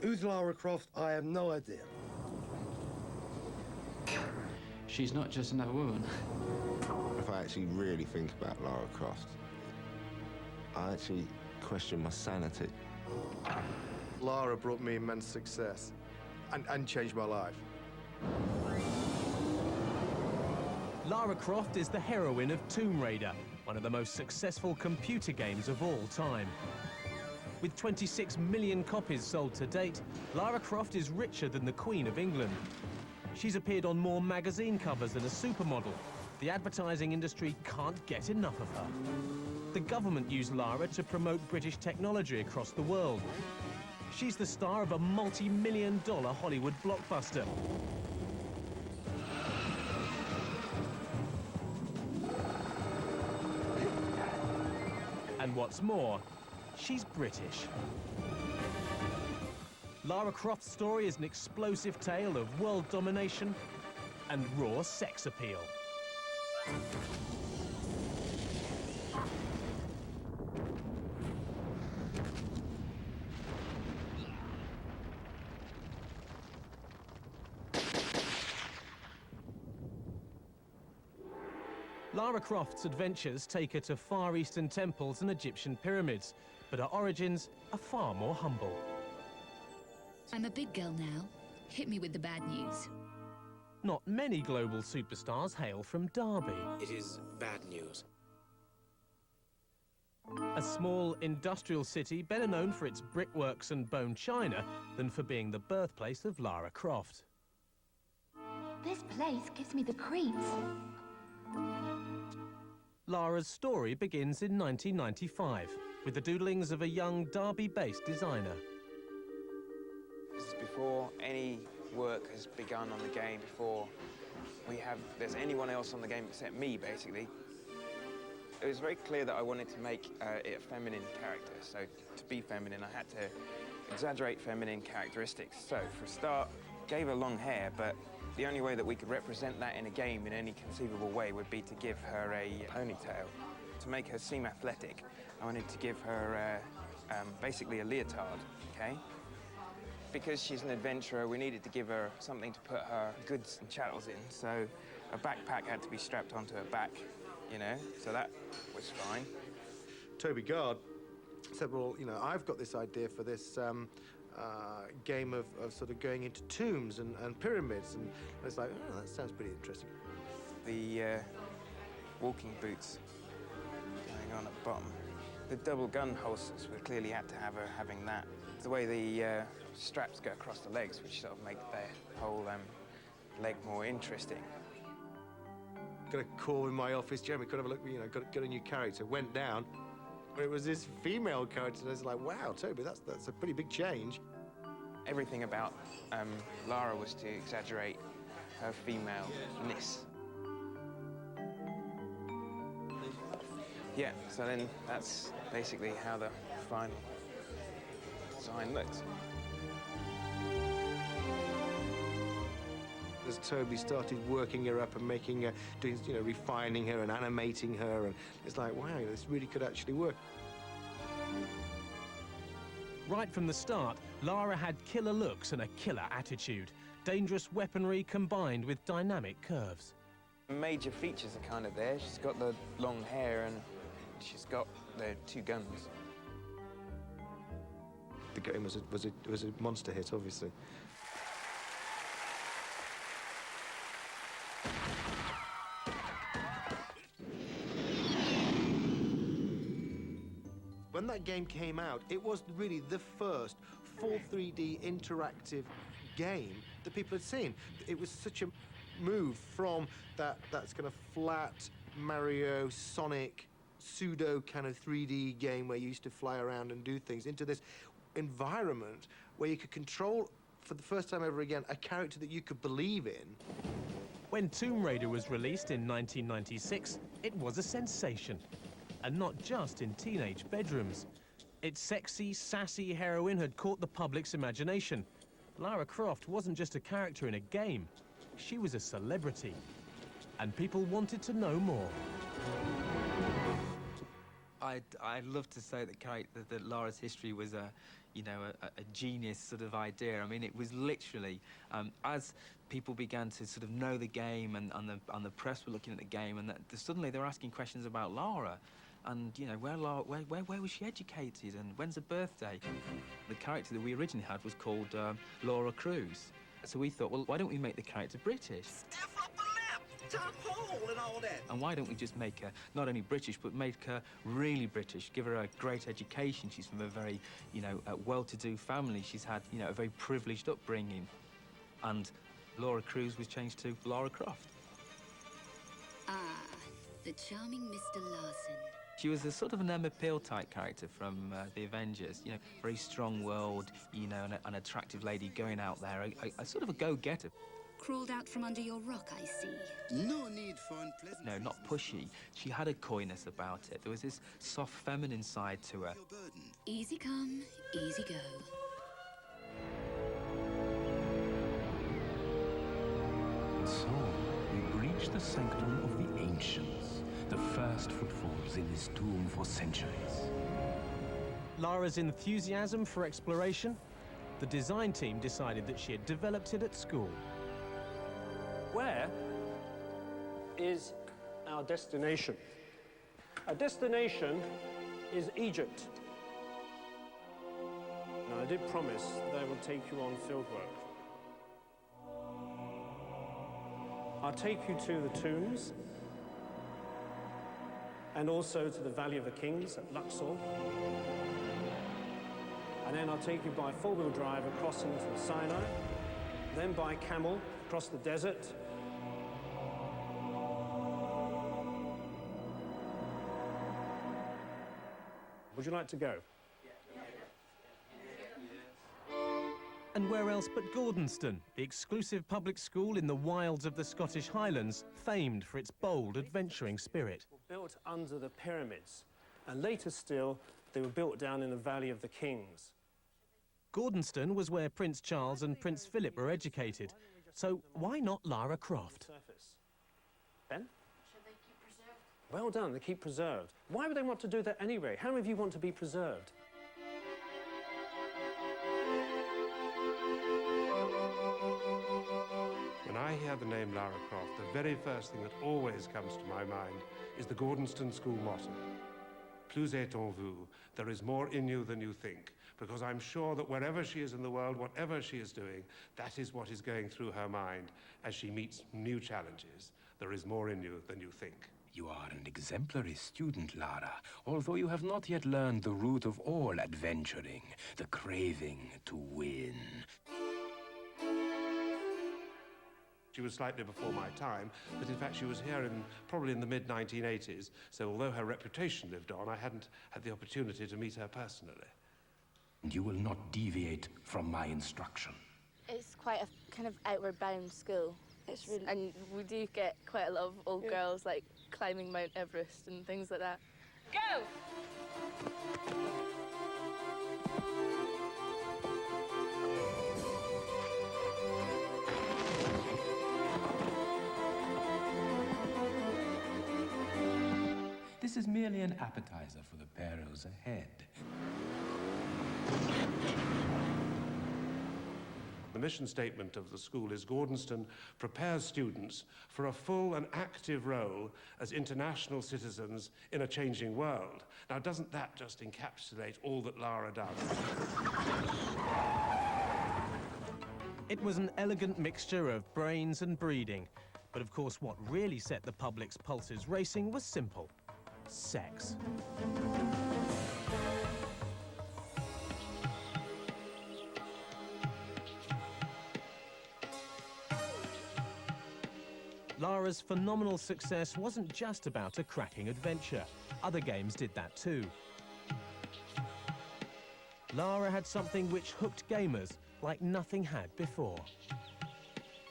Who's Lara Croft? I have no idea. She's not just another woman. If I actually really think about Lara Croft, I actually question my sanity. Lara brought me immense success and changed my life. Lara Croft is the heroine of Tomb Raider, one of the most successful computer games of all time. With 26 million copies sold to date, Lara Croft is richer than the Queen of England. She's appeared on more magazine covers than a supermodel. The advertising industry can't get enough of her. The government used Lara to promote British technology across the world. She's the star of a multi-million-dollar Hollywood blockbuster. And what's more, she's British. Lara Croft's story is an explosive tale of world domination and raw sex appeal. Lara Croft's adventures take her to Far Eastern temples and Egyptian pyramids, but her origins are far more humble. I'm a big girl now. Hit me with the bad news. Not many global superstars hail from Derby, It is bad news. a small industrial city better known for its brickworks and bone china than for being the birthplace of Lara Croft. This place gives me the creeps. Lara's story begins in 1995 with the doodlings of a young Derby-based designer. This is before any work has begun on the game, before there's anyone else on the game except me, basically. It was very clear that I wanted to make it a feminine character. So to be feminine, I had to exaggerate feminine characteristics. So for a start, gave her long hair, but the only way that we could represent that in a game in any conceivable way would be to give her a ponytail. To make her seem athletic, I wanted to give her basically a leotard, okay? Because she's an adventurer, we needed to give her something to put her goods and chattels in, so a backpack had to be strapped onto her back, you know, so that was fine. Toby Gard said, well, you know, I've got this idea for this game of sort of going into tombs and pyramids, and it's like, oh, that sounds pretty interesting. The walking boots going on at the bottom. The double gun holsters, we clearly had to have her having that. The way the straps go across the legs, which sort of make the whole leg more interesting. Got a call in my office, Jeremy, could have a look, you know, got a new character, went down. It was this female character, and I was like, wow, Toby, that's a pretty big change. Everything about Lara was to exaggerate her femaleness. Yeah, so then that's basically how the final design looks. As Toby started working her up and making her, doing, you know, refining her and animating her, and it's like, wow, this really could actually work. Right from the start, Lara had killer looks and a killer attitude. Dangerous weaponry combined with dynamic curves. Major features are kind of there. She's got the long hair and she's got the two guns. The game was a monster hit, obviously. When that game came out, it was really the first full 3D interactive game that people had seen. It was such a move from that's kind of flat Mario, Sonic, pseudo kind of 3D game where you used to fly around and do things into this environment where you could control, for the first time ever again, a character that you could believe in. When Tomb Raider was released in 1996, it was a sensation. And not just in teenage bedrooms. Its sexy, sassy heroine had caught the public's imagination. Lara Croft wasn't just a character in a game. She was a celebrity. And people wanted to know more. I'd love to say that Lara's history was a genius sort of idea. I mean, it was literally as people began to sort of know the game and the press were looking at the game, and suddenly they were asking questions about Lara. And, you know, where was she educated and when's her birthday? The character that we originally had was called Lara Croft. So we thought, well, why don't we make the character British? Stiff up the lip, top hole and all that. And why don't we just make her not only British, but make her really British, give her a great education. She's from a very, well-to-do family. She's had, a very privileged upbringing. And Lara Croft was changed to Lara Croft. Ah, the charming Mr. Larson. She was a sort of an Emma Peel type character from the Avengers, very strong-willed, an attractive lady going out there, a sort of a go-getter. Crawled out from under your rock, I see. No need for unpleasant. No, not pushy. She had a coyness about it. There was this soft feminine side to her. Easy come, easy go. So, we breach the sanctum of the ancients, the first footfalls in this tomb for centuries. Lara's enthusiasm for exploration? The design team decided that she had developed it at school. Where is our destination? Our destination is Egypt. Now, I did promise that I would take you on fieldwork. I'll take you to the tombs and also to the Valley of the Kings at Luxor. And then I'll take you by four-wheel drive across into the Sinai, then by camel across the desert. Would you like to go? And where else but Gordonston, the exclusive public school in the wilds of the Scottish Highlands, famed for its bold, adventuring spirit. Built under the pyramids, and later still, they were built down in the Valley of the Kings. Gordonston was where Prince Charles and Prince Philip were educated. So why not Lara Croft? Ben? Well done, they keep preserved. Why would they want to do that anyway? How many of you want to be preserved? When I hear the name Lara Croft, the very first thing that always comes to my mind is the Gordonston School motto. Plus est en vous, there is more in you than you think, because I'm sure that wherever she is in the world, whatever she is doing, that is what is going through her mind as she meets new challenges. There is more in you than you think. You are an exemplary student, Lara, although you have not yet learned the root of all adventuring, the craving to win. She was slightly before my time, but in fact she was here probably in the mid-1980s, so although her reputation lived on, I hadn't had the opportunity to meet her personally. And you will not deviate from my instruction. It's quite a kind of outward bound school. It's really... And we do get quite a lot of old girls, like, climbing Mount Everest and things like that. Go! This is merely an appetizer for the perils ahead. The mission statement of the school is Gordonston prepares students for a full and active role as international citizens in a changing world. Now, doesn't that just encapsulate all that Lara does? It was an elegant mixture of brains and breeding. But of course, what really set the public's pulses racing was simple. Sex. Lara's phenomenal success wasn't just about a cracking adventure. Other games did that too. Lara had something which hooked gamers like nothing had before.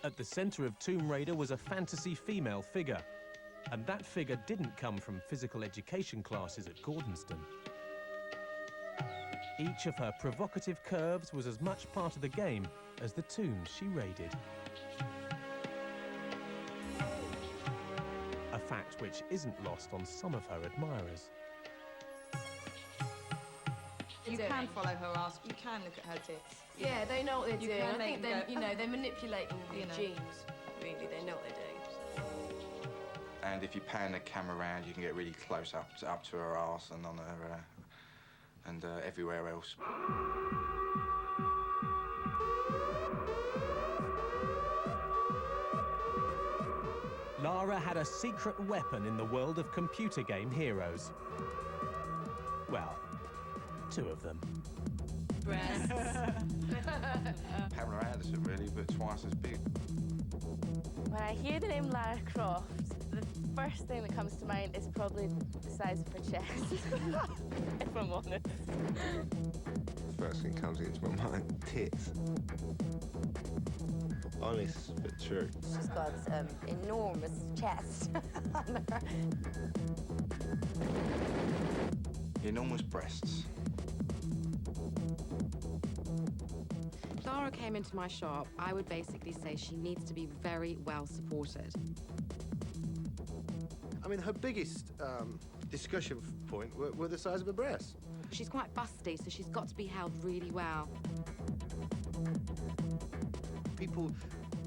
At the center of Tomb Raider was a fantasy female figure. And that figure didn't come from physical education classes at Gordonston. Each of her provocative curves was as much part of the game as the tombs she raided. A fact which isn't lost on some of her admirers. You can follow her ass. You can look at her tits. Yeah, they know what they're doing. I think them they're manipulating your genes. Really, they know what they're doing. And if you pan the camera around, you can get really close up to her arse and on her and everywhere else. Lara had a secret weapon in the world of computer game heroes. Well, 2 of them. Breasts. Pamela Anderson, really, but twice as big. When I hear the name Lara Croft, the first thing that comes to mind is probably the size of her chest, if I'm honest. First thing comes into my mind, tits. Honest but true. She's got enormous chest on her. Enormous breasts. Lara came into my shop, I would basically say she needs to be very well supported. I mean, her biggest discussion point were the size of her breasts. She's quite busty, so she's got to be held really well. People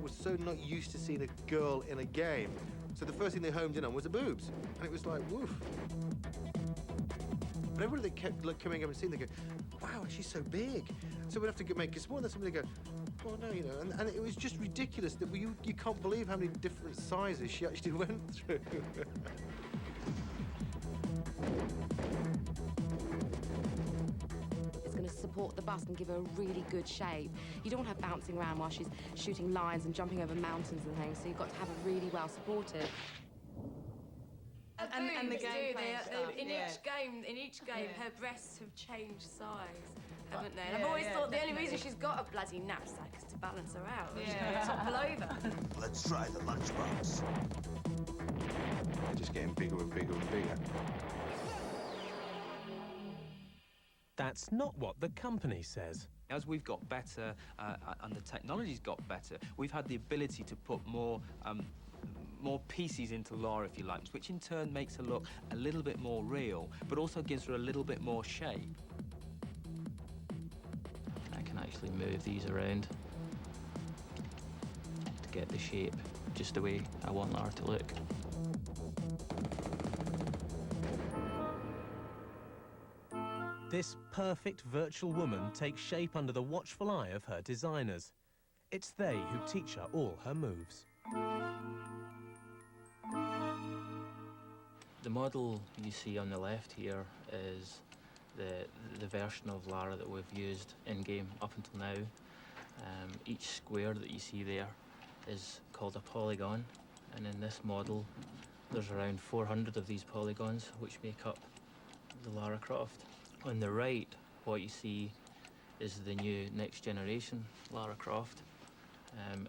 were so not used to seeing a girl in a game, so the first thing they homed in on was the boobs, and it was like, woof. But everybody that kept coming up and seeing, they go, wow, she's so big. So we'd have to make it smaller, then somebody would go, well, no, you know, and it was just ridiculous that you can't believe how many different sizes she actually went through. It's going to support the bust and give her a really good shape. You don't want her bouncing around while she's shooting lines and jumping over mountains and things, so you've got to have her really well supported. And the gameplay and stuff, in each game, her breasts have changed size, haven't they? And I've always thought the only reason she's got a bloody knapsack is to balance her out. She's going to topple over. Let's try the lunchbox. They're just getting bigger and bigger and bigger. That's not what the company says. As we've got better and the technology's got better, we've had the ability to put more pieces into Lara, if you like, which in turn makes her look a little bit more real, but also gives her a little bit more shape. I can actually move these around to get the shape just the way I want Lara to look. This perfect virtual woman takes shape under the watchful eye of her designers. It's they who teach her all her moves. The model you see on the left here is the version of Lara that we've used in-game up until now. Each square that you see there is called a polygon, and in this model there's around 400 of these polygons which make up the Lara Croft. On the right, what you see is the new next generation Lara Croft.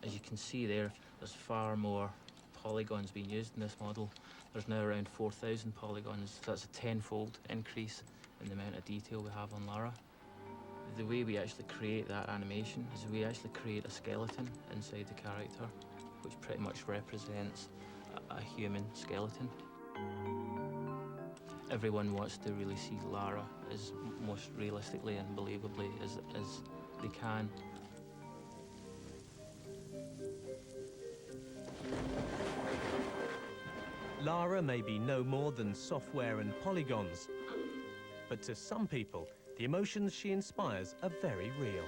As you can see there's far more polygons being used in this model. There's now around 4,000 polygons, so that's a 10-fold increase in the amount of detail we have on Lara. The way we actually create that animation is we actually create a skeleton inside the character, which pretty much represents a human skeleton. Everyone wants to really see Lara as most realistically and believably as they can. Lara may be no more than software and polygons, but to some people, the emotions she inspires are very real.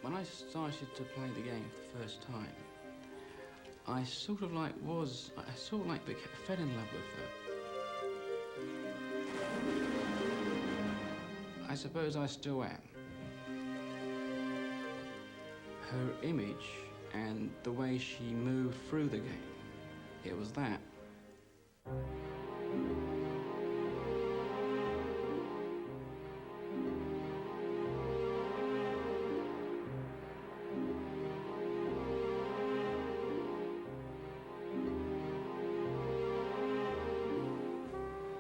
When I started to play the game for the first time, I sort of fell in love with her. I suppose I still am. Her image and the way she moved through the game, it was that.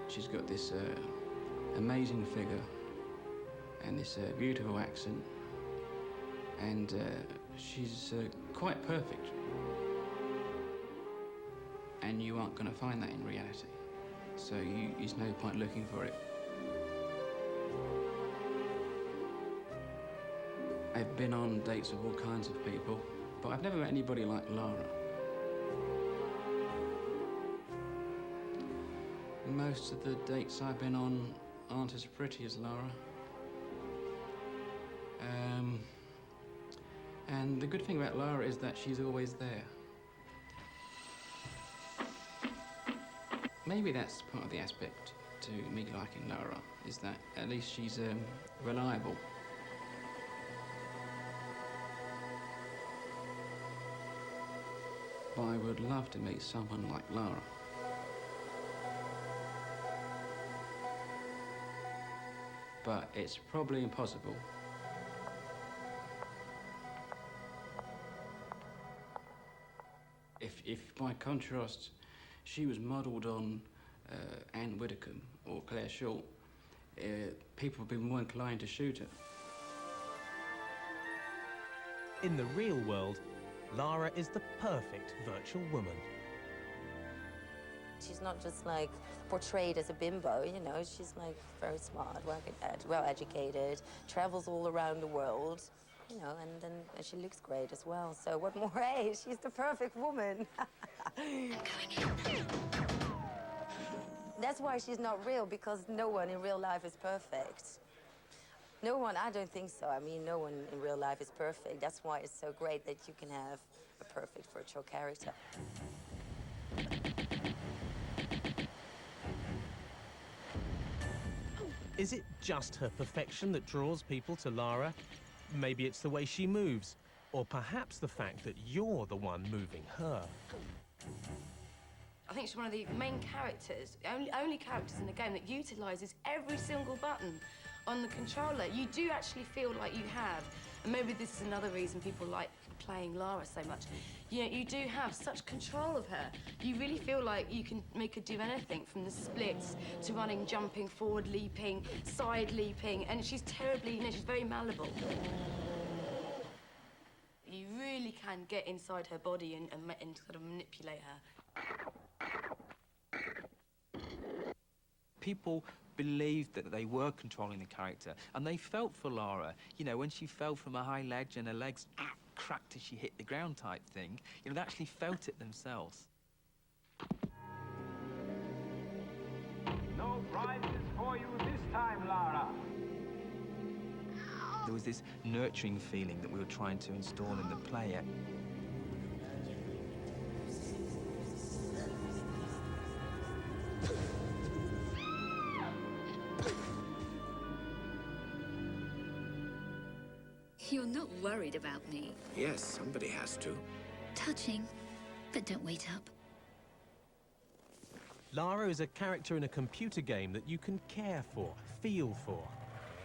She's got this amazing figure and this beautiful accent, and she's quite perfect. And you aren't going to find that in reality, so there's no point looking for it. I've been on dates with all kinds of people, but I've never met anybody like Lara. Most of the dates I've been on aren't as pretty as Lara. And the good thing about Lara is that she's always there. Maybe that's part of the aspect to me liking Lara, is that at least she's reliable. But I would love to meet someone like Lara. But it's probably impossible. If by contrast, she was modelled on Anne Widdecombe or Claire Shaw, people would be more inclined to shoot her. In the real world, Lara is the perfect virtual woman. She's not just like portrayed as a bimbo, you know, she's like very smart, well-educated, travels all around the world, you know, and then she looks great as well. So what more, hey, she's the perfect woman. That's why she's not real, because no one in real life is perfect. No one, I don't think so. I mean, no one in real life is perfect. That's why it's so great that you can have a perfect virtual character. Is it just her perfection that draws people to Lara? Maybe it's the way she moves, or perhaps the fact that you're the one moving her. I think she's one of the main characters, only characters in the game that utilises every single button on the controller. You do actually feel like you have, and maybe this is another reason people like playing Lara so much. You know, you do have such control of her. You really feel like you can make her do anything, from the splits to running, jumping, forward leaping, side leaping, and she's terribly, you know, she's very malleable. You really can get inside her body and sort of manipulate her. People believed that they were controlling the character, and they felt for Lara. You know, when she fell from a high ledge and her legs cracked as she hit the ground type thing, you know, they actually felt it themselves. No prizes for you this time, Lara. There was this nurturing feeling that we were trying to install in the player. You're not worried about me. Yes, somebody has to. Touching, but don't wait up. Lara is a character in a computer game that you can care for, feel for.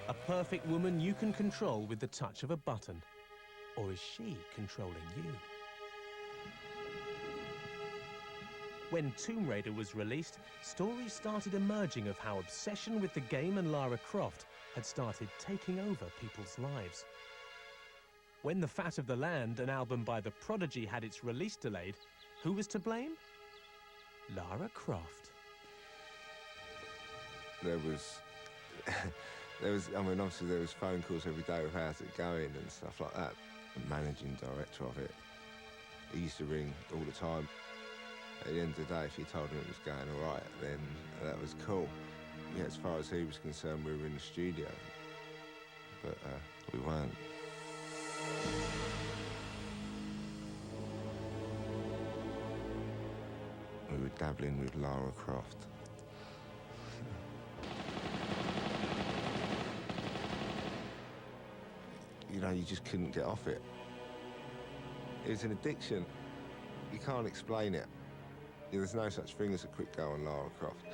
A perfect woman you can control with the touch of a button. Or is she controlling you? When Tomb Raider was released, stories started emerging of how obsession with the game and Lara Croft had started taking over people's lives. When The Fat of the Land, an album by The Prodigy, had its release delayed, who was to blame? Lara Croft. There was, I mean, obviously there was phone calls every day of how's it going and stuff like that. The managing director of it, he used to ring all the time. At the end of the day, if you told him it was going all right, then that was cool. Yeah, as far as he was concerned, we were in the studio, but we weren't. We were dabbling with Lara Croft. You know, you just couldn't get off it. It was an addiction. You can't explain it. There's no such thing as a quick go on Lara Croft.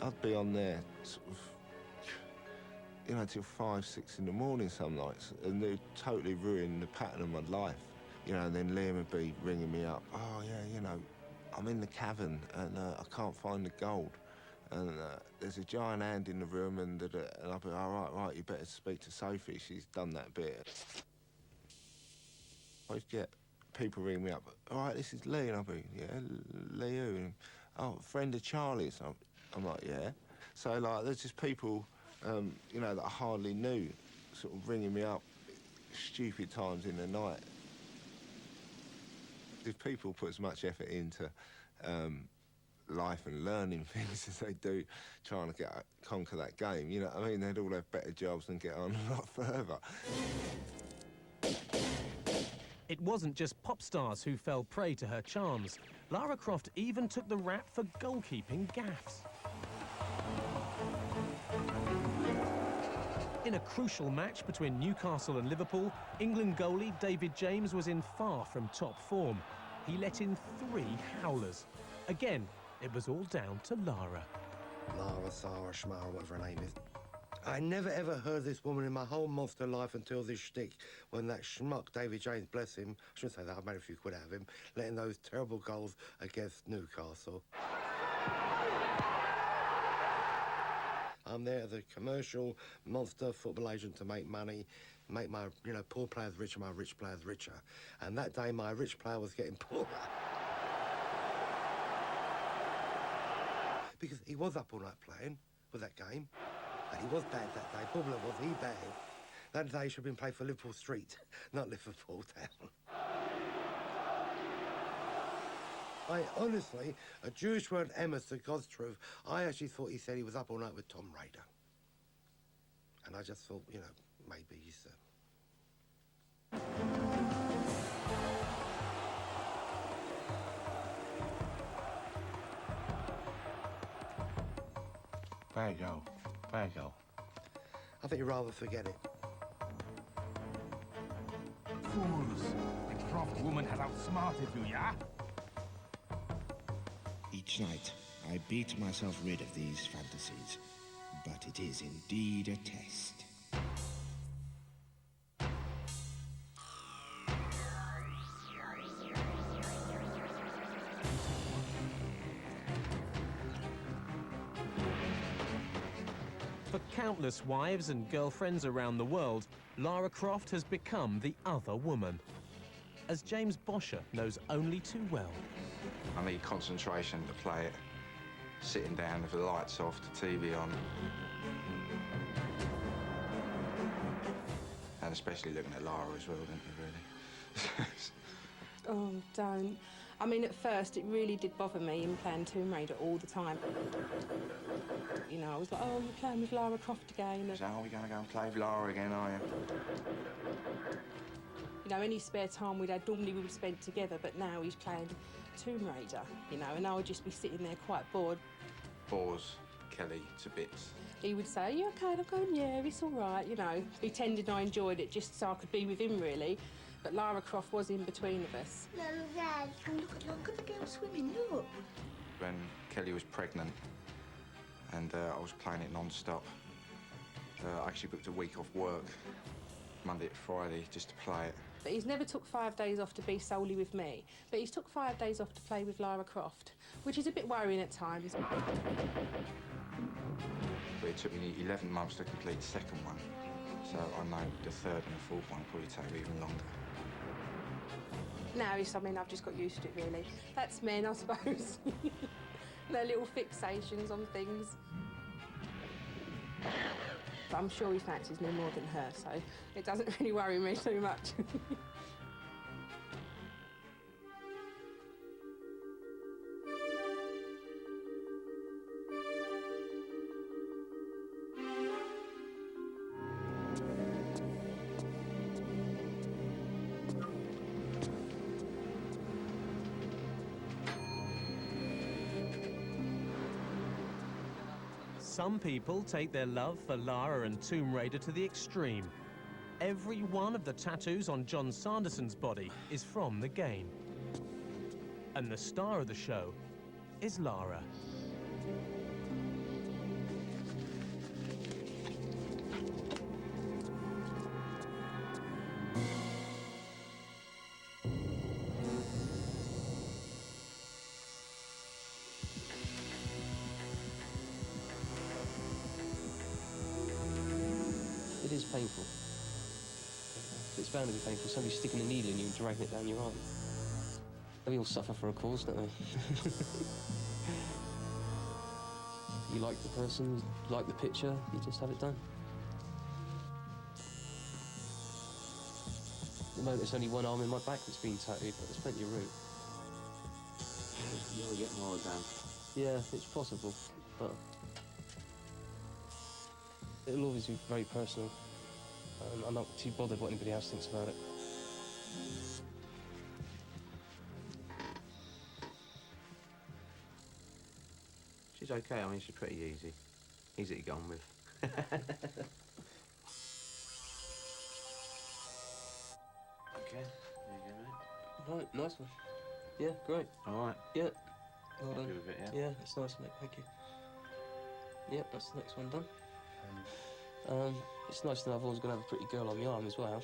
I'd be on there sort of, you know, till 5, 6 in the morning some nights, and they'd totally ruin the pattern of my life. You know, and then Liam would be ringing me up, oh yeah, you know, I'm in the cavern and I can't find the gold. And there's a giant hand in the room and I'll be, all right, you better speak to Sophie, she's done that bit. I always get people ring me up, all right, this is Lee, and I'll be, yeah, Lee who? And, oh, friend of Charlie's. I'm like, yeah. So, like, there's just people, you know, that I hardly knew, sort of ringing me up stupid times in the night. If people put as much effort into life and learning things as they do trying to conquer that game, you know what I mean? They'd all have better jobs and get on a lot further. It wasn't just pop stars who fell prey to her charms. Lara Croft even took the rap for goalkeeping gaffes. In a crucial match between Newcastle and Liverpool, England goalie David James was in far from top form. He let in 3 howlers. Again, it was all down to Lara. Lara, Sarah, Schmar, whatever her name is. I never ever heard this woman in my whole monster life until this shtick, when that schmuck David James, bless him, I shouldn't say that, I made a few quid out of him, letting those terrible goals against Newcastle. I'm there as a commercial monster football agent to make money, make my, you know, poor players richer, my rich players richer. And that day, my rich player was getting poorer. Because he was up all night playing with that game. And he was bad that day. Problem was, he bad. That day should have been played for Liverpool Street, not Liverpool Town. I honestly, a Jewish word, emes, to God's truth, I actually thought he said he was up all night with Tom Raider. And I just thought, you know, maybe he's... Bad go. Bad go. I think you'd rather forget it. Fools! The Croft woman has outsmarted you, yeah? Each night, I beat myself rid of these fantasies. But it is indeed a test. For countless wives and girlfriends around the world, Lara Croft has become the other woman. As James Bosher knows only too well. I need concentration to play it. Sitting down with the lights off, the TV on. And especially looking at Lara as well, didn't you, really? Oh, don't. I mean, at first, it really did bother me in playing Tomb Raider all the time. You know, I was like, oh, you're playing with Lara Croft again. So are we going to go and play with Lara again, are you? You know, any spare time normally we would spend together, but now he's playing Tomb Raider, you know, and I would just be sitting there quite bored. Bores Kelly to bits. He would say, are you OK? And I'm going, yeah, it's all right, you know. Pretending I enjoyed it just so I could be with him, really. But Lara Croft was in between of us. Look at the girl swimming, look. When Kelly was pregnant and I was playing it non-stop, I actually booked a week off work, Monday to Friday, just to play it. But he's never took 5 days off to be solely with me. But he's took 5 days off to play with Lara Croft, which is a bit worrying at times. But it took me 11 months to complete the second one. So I know the third and the fourth one will probably take even longer. Now it's something I've just got used to, really. That's men, I suppose. Their little fixations on things. But I'm sure he fancies me more than her, so it doesn't really worry me too much. Some people take their love for Lara and Tomb Raider to the extreme. Every one of the tattoos on John Sanderson's body is from the game. And the star of the show is Lara. It is painful. It's bound to be painful. Somebody sticking a needle in you and dragging it down your arm. We all suffer for a cause, don't we? You like the person, you like the picture, you just have it done. the moment there's only one arm in my back that's been tattooed, but there's plenty of room. You'll get more done. Yeah, it's possible, but it'll always be very personal. I'm not too bothered what anybody else thinks about it. She's okay. I mean, she's pretty easy. Easy to get on with. Okay, there you go, mate. Right, nice one. Yeah, great. All right. Yeah. Well done. Happy with it, yeah? Yeah, that's nice, mate. Thank you. Yep, that's the next one done. It's nice to know I've always got to have a pretty girl on my arm as well.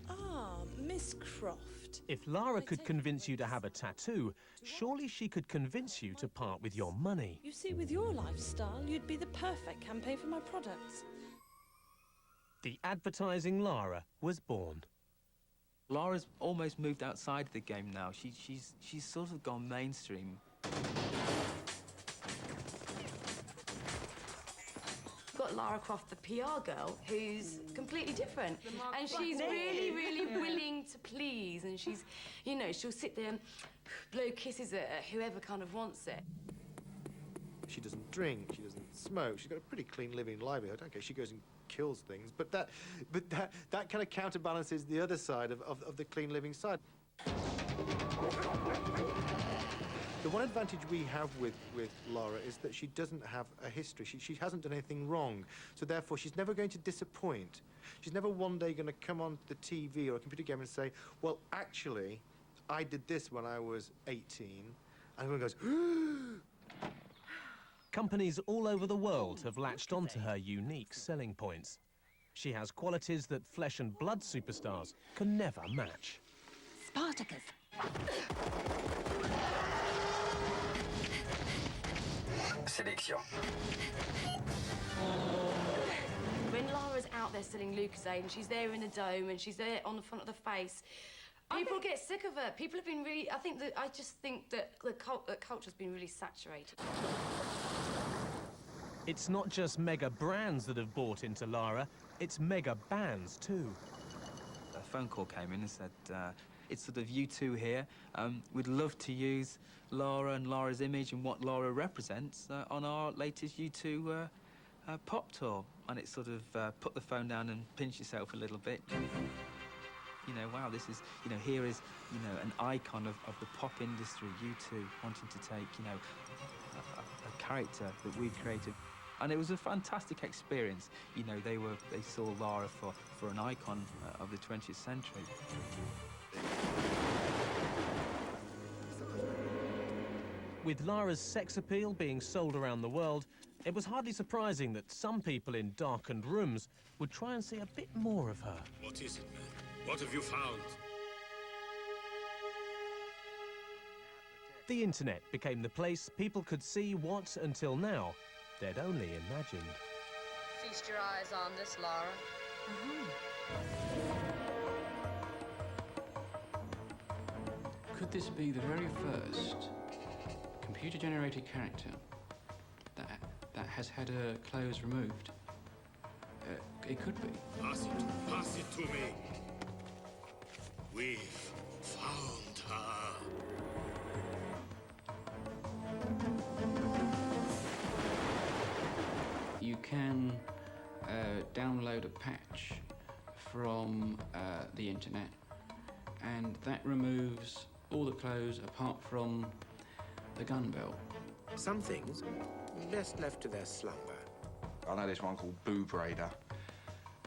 Ah, Miss Croft. If Lara could convince you to have a tattoo, surely she could convince you to part with your money. You see, with your lifestyle, you'd be the perfect campaign for my products. The advertising Lara was born. Lara's almost moved outside of the game now. She's sort of gone mainstream. Got Lara Croft, the PR girl, who's completely different. And she's really, really willing to please. And she's, you know, she'll sit there and blow kisses at whoever kind of wants it. She doesn't drink, she doesn't smoke, she's got a pretty clean living livelihood. Okay, she goes and kills things, but that kind of counterbalances the other side of the clean living side. The one advantage we have with Lara is that she doesn't have a history. She hasn't done anything wrong, so therefore she's never going to disappoint. She's never one day going to come on the TV or a computer game and say, well, actually, I did this when I was 18, and everyone goes, Companies all over the world have latched onto her unique selling points. She has qualities that flesh and blood superstars can never match. Spartacus. Sélection. When Lara's out there selling Lucozade and she's there in the dome and she's there on the front of the face, people get sick of her. People have been really... I just think that the culture's been really saturated. It's not just mega brands that have bought into Lara, it's mega bands too. A phone call came in and said, it's sort of you two here. We'd love to use Lara and Lara's image and what Lara represents on our latest U2 pop tour. And it sort of put the phone down and pinch yourself a little bit. You know, wow, this is, you know, here is, you know, an icon of the pop industry, U2, wanting to take, you know, a character that we've created. And it was a fantastic experience. You know, they saw Lara for an icon of the 20th century. With Lara's sex appeal being sold around the world, it was hardly surprising that some people in darkened rooms would try and see a bit more of her. What is it, man? What have you found? The internet became the place people could see what, until now, they'd only imagined. Feast your eyes on this, Lara. Could this be the very first computer-generated character that has had her clothes removed? It could be. Pass it to me. We've found her. You can download a patch from the internet, and that removes all the clothes apart from the gun belt. Some things best left to their slumber. I know there's one called Boob Raider,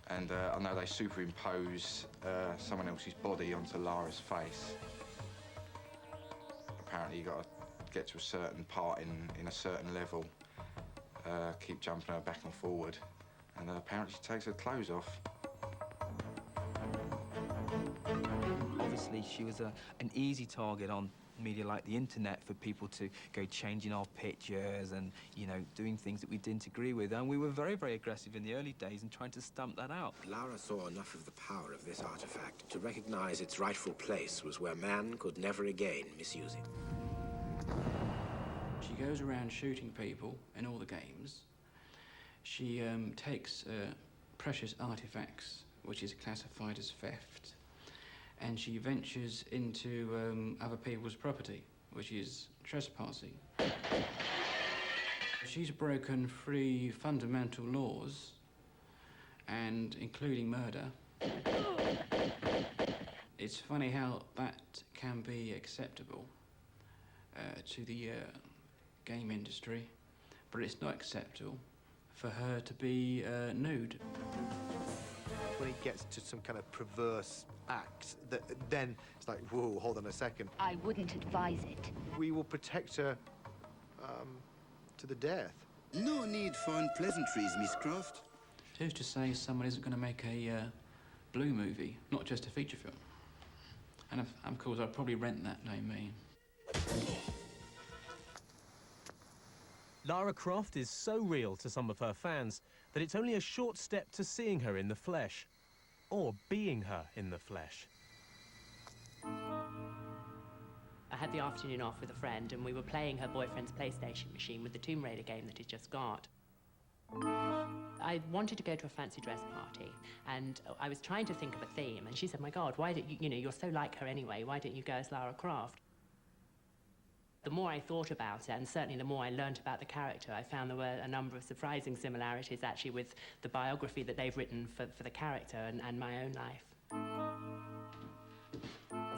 and I know they superimpose someone else's body onto Lara's face. Apparently you got to get to a certain part in a certain level, keep jumping her back and forward, and apparently she takes her clothes off. Obviously, she was an easy target on media like the internet for people to go changing our pictures and, you know, doing things that we didn't agree with. And we were very, very aggressive in the early days in trying to stamp that out. Lara saw enough of the power of this artifact to recognize its rightful place was where man could never again misuse it. She goes around shooting people in all the games. She takes precious artifacts, which is classified as theft, and she ventures into other people's property, which is trespassing. She's broken 3 fundamental laws, and including murder. It's funny how that can be acceptable to the game industry, but it's not acceptable for her to be nude. When it gets to some kind of perverse act, then it's like, whoa, hold on a second. I wouldn't advise it. We will protect her to the death. No need for unpleasantries, Miss Croft. Who's to say someone isn't going to make a blue movie, not just a feature film? And of course, I'd probably rent that, no me. Lara Croft is so real to some of her fans that it's only a short step to seeing her in the flesh, or being her in the flesh. I had the afternoon off with a friend and we were playing her boyfriend's PlayStation machine with the Tomb Raider game that he'd just got. I wanted to go to a fancy dress party and I was trying to think of a theme and she said, my God, why don't you, you're so like her anyway, why don't you go as Lara Croft? The more I thought about it, and certainly the more I learnt about the character, I found there were a number of surprising similarities actually with the biography that they've written for the character and my own life.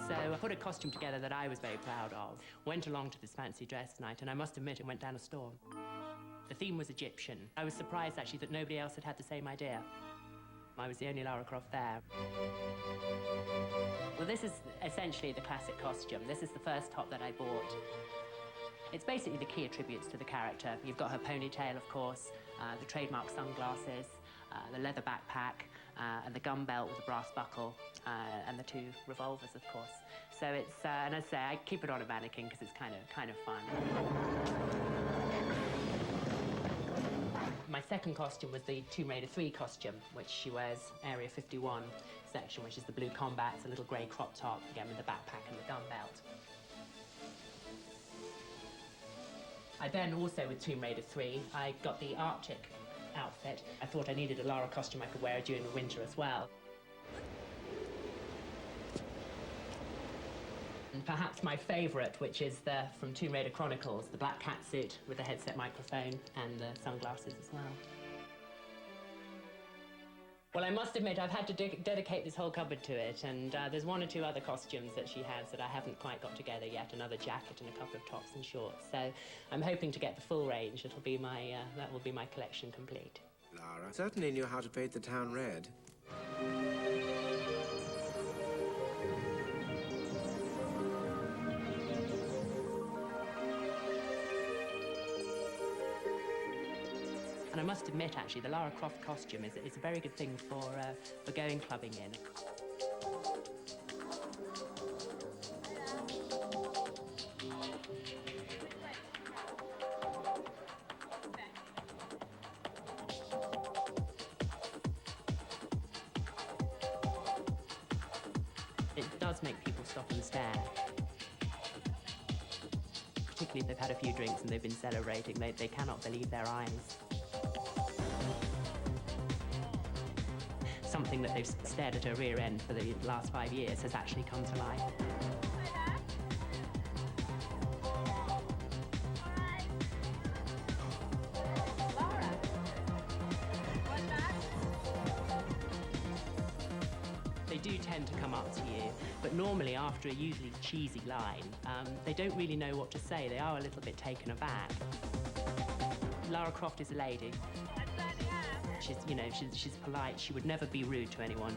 So I put a costume together that I was very proud of, went along to this fancy dress night, and I must admit it went down a storm. The theme was Egyptian. I was surprised actually that nobody else had had the same idea. I was the only Lara Croft there. Well, this is essentially the classic costume. This is the first top that I bought. It's basically the key attributes to the character. You've got her ponytail, of course, the trademark sunglasses, the leather backpack, and the gun belt with the brass buckle, and the 2 revolvers, of course. So it's, and as I say, I keep it on a mannequin because it's kind of fun. My second costume was the Tomb Raider 3 costume, which she wears Area 51 section, which is the blue combats, a little grey crop top, again with the backpack and the gun belt. I then also, with Tomb Raider 3, I got the Arctic outfit. I thought I needed a Lara costume I could wear during the winter as well. And perhaps my favourite, which is from Tomb Raider Chronicles, the black cat suit with the headset microphone and the sunglasses as well. Well, I must admit, I've had to dedicate this whole cupboard to it, and there's 1 or 2 other costumes that she has that I haven't quite got together yet, another jacket and a couple of tops and shorts. So I'm hoping to get the full range. It'll be my, that will be my collection complete. Lara certainly knew how to paint the town red. And I must admit, actually, the Lara Croft costume is a very good thing for going clubbing in. It does make people stop and stare. Particularly if they've had a few drinks and they've been celebrating, they cannot believe their eyes. Something that they've stared at her rear end for the last 5 years has actually come to life. They do tend to come up to you, but normally after a usually cheesy line, they don't really know what to say. They are a little bit taken aback. Lara Croft is a lady. She's polite. She would never be rude to anyone.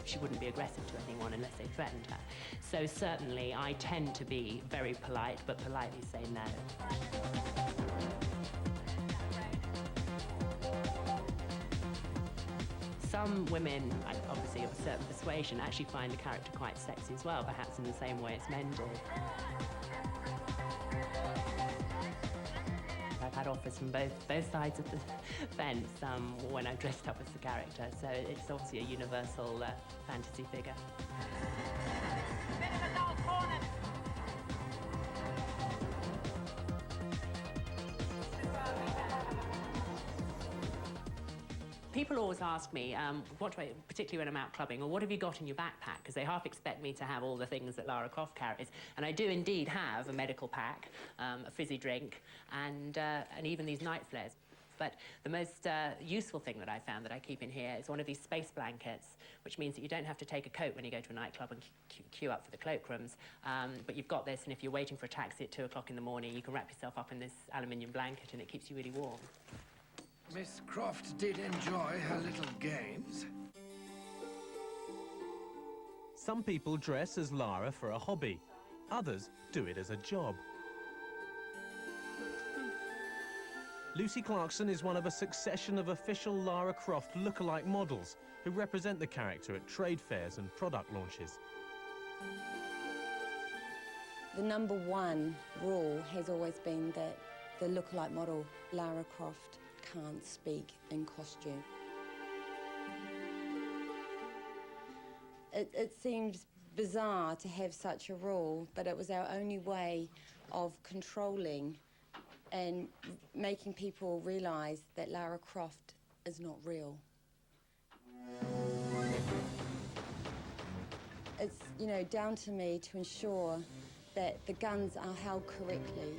She wouldn't be aggressive to anyone unless they threatened her. So certainly I tend to be very polite, but politely say no. Some women, obviously of a certain persuasion, actually find the character quite sexy as well, perhaps in the same way as men do. I've had offers from both sides of the fence when I've dressed up as the character, so it's obviously a universal fantasy figure. People always ask me, particularly when I'm out clubbing, or what have you got in your backpack? Because they half expect me to have all the things that Lara Croft carries. And I do indeed have a medical pack, a fizzy drink, and even these night flares. But the most useful thing that I found that I keep in here is one of these space blankets, which means that you don't have to take a coat when you go to a nightclub and queue up for the cloakrooms. But you've got this, and if you're waiting for a taxi at 2 o'clock in the morning, you can wrap yourself up in this aluminium blanket, and it keeps you really warm. Miss Croft did enjoy her little games. Some people dress as Lara for a hobby. Others do it as a job. Lucy Clarkson is one of a succession of official Lara Croft look-alike models who represent the character at trade fairs and product launches. The #1 rule has always been that the look-alike model, Lara Croft, can't speak in costume. It seems bizarre to have such a rule, but it was our only way of controlling and making people realise that Lara Croft is not real. It's, you know, down to me to ensure that the guns are held correctly.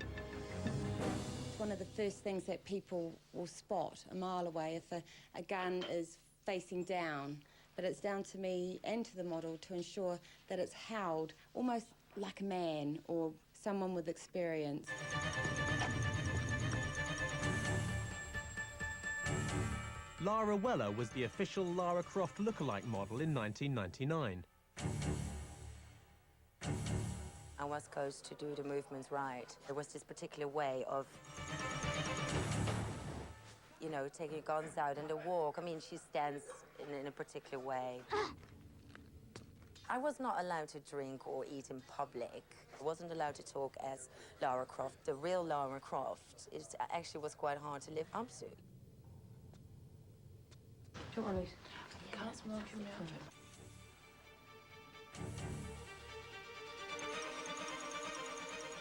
It's one of the first things that people will spot a mile away if a gun is facing down. But it's down to me and to the model to ensure that it's held almost like a man or someone with experience. Lara Weller was the official Lara Croft look-alike model in 1999. I was supposed to do the movements right. There was this particular way of, you know, taking your guns out and the walk. I mean, she stands in a particular way. I was not allowed to drink or eat in public. I wasn't allowed to talk as Lara Croft. The real Lara Croft, it actually was quite hard to live up to. Don't worry. Can't smoke in my outfit.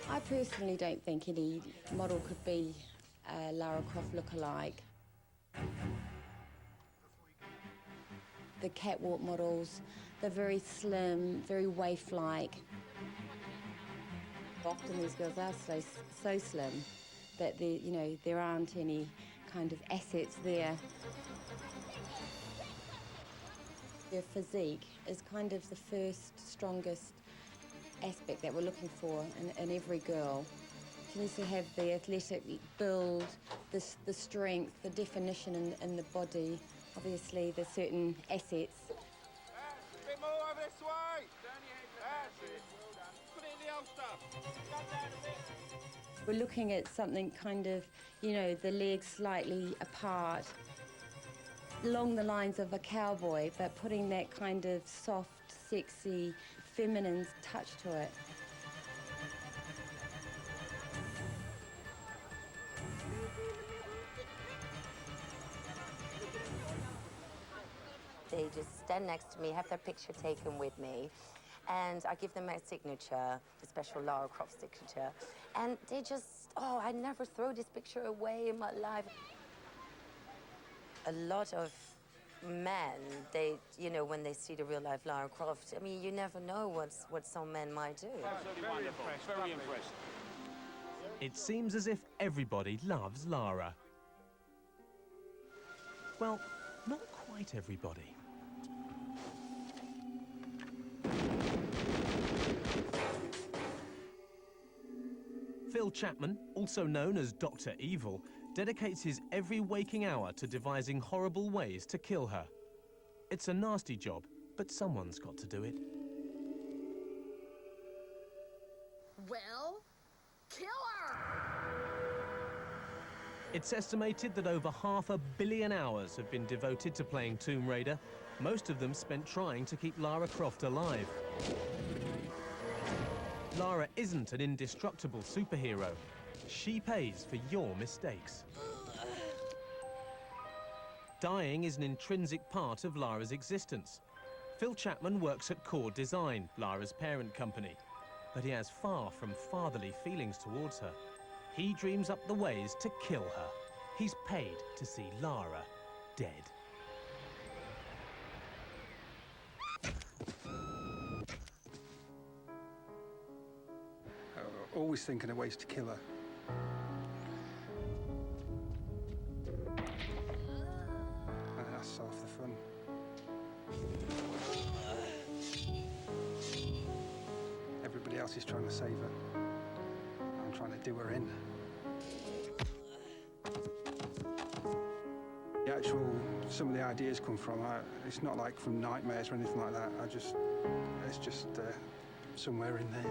I personally don't think any model could be a Lara Croft look-alike. The catwalk models, they're very slim, very waif-like. Often these girls are so slim that there aren't any kind of assets there. Their physique is kind of the first, strongest aspect that we're looking for in every girl. She needs to have the athletic build, the strength, the definition in the body. Obviously, there's certain assets. A bit more over this way. That's it. Well done. Put it in the holster. Stand down a bit. We're looking at something kind of, you know, the legs slightly apart, along the lines of a cowboy, but putting that kind of soft, sexy, feminine touch to it. They just stand next to me, have their picture taken with me, and I give them my signature, the special Lara Croft signature. And they just, oh, I never throw this picture away in my life. A lot of men, they, you know, when they see the real-life Lara Croft, I mean, you never know what some men might do. Absolutely wonderful. Very impressed. It seems as if everybody loves Lara. Well, not quite everybody. Phil Chapman, also known as Dr. Evil, dedicates his every waking hour to devising horrible ways to kill her. It's a nasty job, but someone's got to do it. Well, kill her! It's estimated that over 500 million hours have been devoted to playing Tomb Raider, most of them spent trying to keep Lara Croft alive. Lara isn't an indestructible superhero. She pays for your mistakes. Dying is an intrinsic part of Lara's existence. Phil Chapman works at Core Design, Lara's parent company, but he has far from fatherly feelings towards her. He dreams up the ways to kill her. He's paid to see Lara dead. always thinking of ways to kill her. And that's half the fun. Everybody else is trying to save her. I'm trying to do her in. The actual, some of the ideas come from, it's not like from nightmares or anything like that. It's just somewhere in there.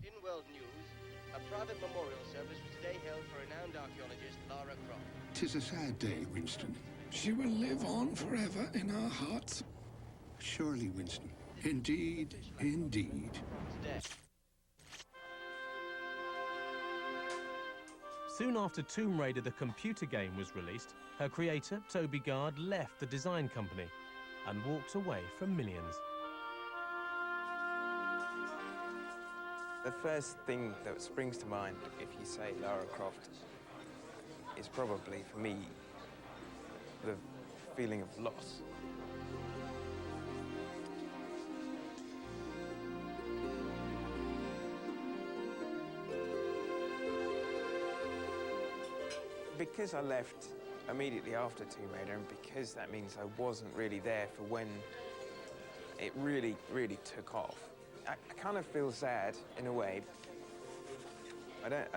In world news, a private memorial service was today held for renowned archaeologist Lara Croft. 'Tis a sad day, Winston. She will live on forever in our hearts. Surely, Winston. Indeed, indeed. Soon after Tomb Raider the computer game was released, her creator, Toby Gard, left the design company and walked away from millions. The first thing that springs to mind if you say Lara Croft is probably, for me, the feeling of loss. Because I left immediately after Tomb Raider, and because that means I wasn't really there for when it really, really took off, I kind of feel sad in a way. I don't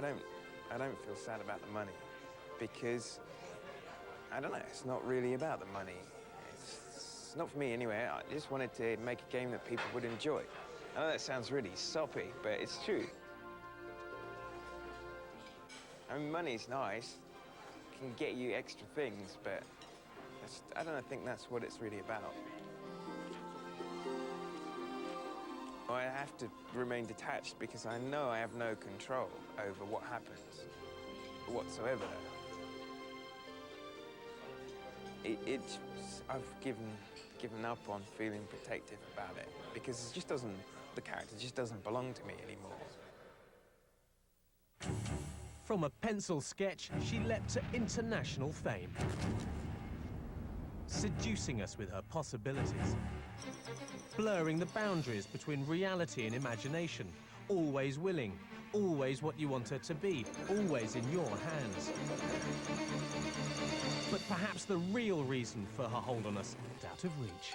feel sad about the money, because I don't know. It's not really about the money. It's not for me anyway. I just wanted to make a game that people would enjoy. I know that sounds really soppy, but it's true. I mean, money's nice. It can get you extra things, but I don't think that's what it's really about. I have to remain detached because I know I have no control over what happens whatsoever. I've given up on feeling protective about it because it just doesn't, the character just doesn't belong to me anymore. From a pencil sketch, she leapt to international fame, seducing us with her possibilities, blurring the boundaries between reality and imagination, always willing, always what you want her to be, always in your hands. But perhaps the real reason for her hold on us is out of reach.